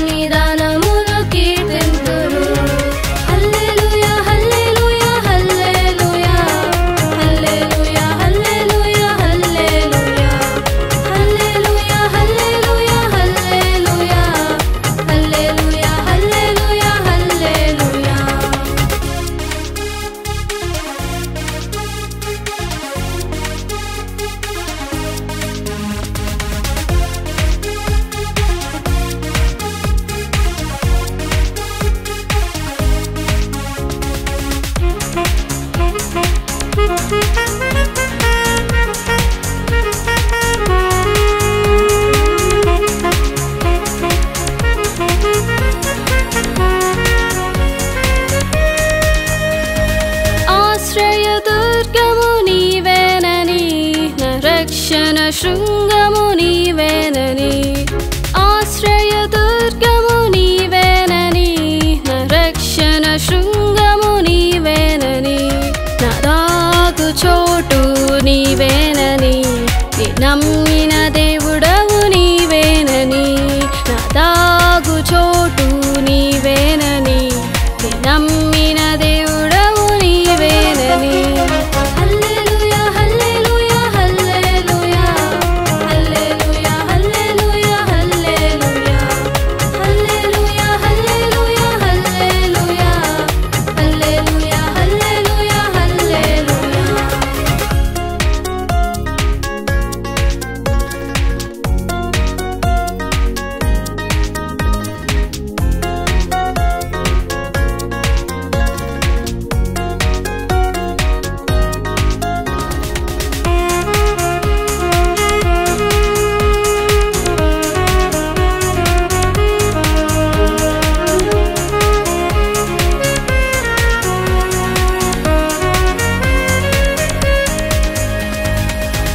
సన్నిధానములో కీర్తింతురు. హల్లెలూయా హల్లెలూయా హల్లెలూయా హల్లెలూయా హల్లెలూయా హల్లెలూయా హల్లెలూయా హల్లెలూయా హల్లెలూయా హల్లెలూయా హల్లెలూయా హల్లెలూయా. ఆశ్రయదుర్గము నీవేనని, నా రక్షణ శృంగము నీవేనని. ఆశ్రయదుర్గము నీవేనని, నా రక్షణ శృంగము నీవేనని. నా దాగు చోటు నీవేనని, నీ నమ్మిన దేవుడవు నీవేనని. నా దాగు చోటు నీవేనని, నీ నమ్మిన దేవుడవు నీవేనని. హల్లెలూయా హల్లెలూయా హల్లెలూయా హల్లెలూయా హల్లెలూయా హల్లెలూయా హల్లెలూయా హల్లెలూయా హల్లెలూయా హల్లెలూయా హల్లెలూయా హల్లెలూయా.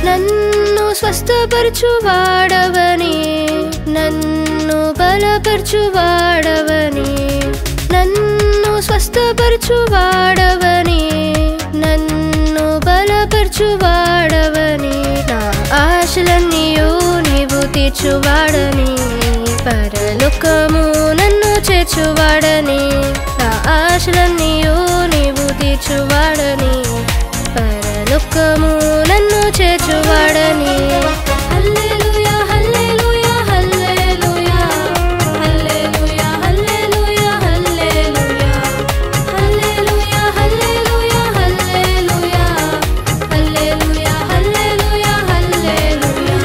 నన్ను స్వస్థపరచువాడవని, నన్ను బలపరచువాడవని. నన్ను స్వస్థపరచువాడవని, నన్ను బలపరచువాడవని. నా ఆశలన్నీయు నీవు తీర్చువాడని, పరలోకము నన్ను చేర్చువాడని. నా ఆశలన్నీయు నీవు తీర్చువాడని, పరలోకము నన్ను చేర్చువాడని. హల్లెలూయా హల్లెలూయా హల్లెలూయా హల్లెలూయా హల్లెలూయా హల్లెలూయా హల్లెలూయా హల్లెలూయా హల్లెలూయా హల్లెలూయా హల్లెలూయా హల్లెలూయా.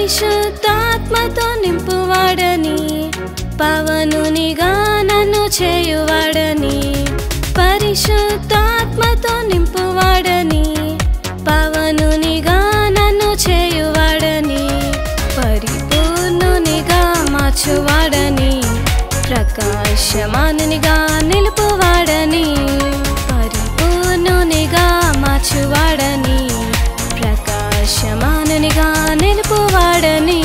పరిశుద్ధాత్మతో నింపువాడని, పవనునిగా నన్ను చేయువాడని. పరిశుద్ధాత్మతో నింపువాడని, పవనునిగా నన్ను చేయువాడని. పరిపూర్ణునిగా మార్చువాడని, ప్రకాశమానునిగా నిలుపువాడని. పరిపూర్ణునిగా మార్చువాడని, ప్రకాశమానునిగా నిలుపువాడని.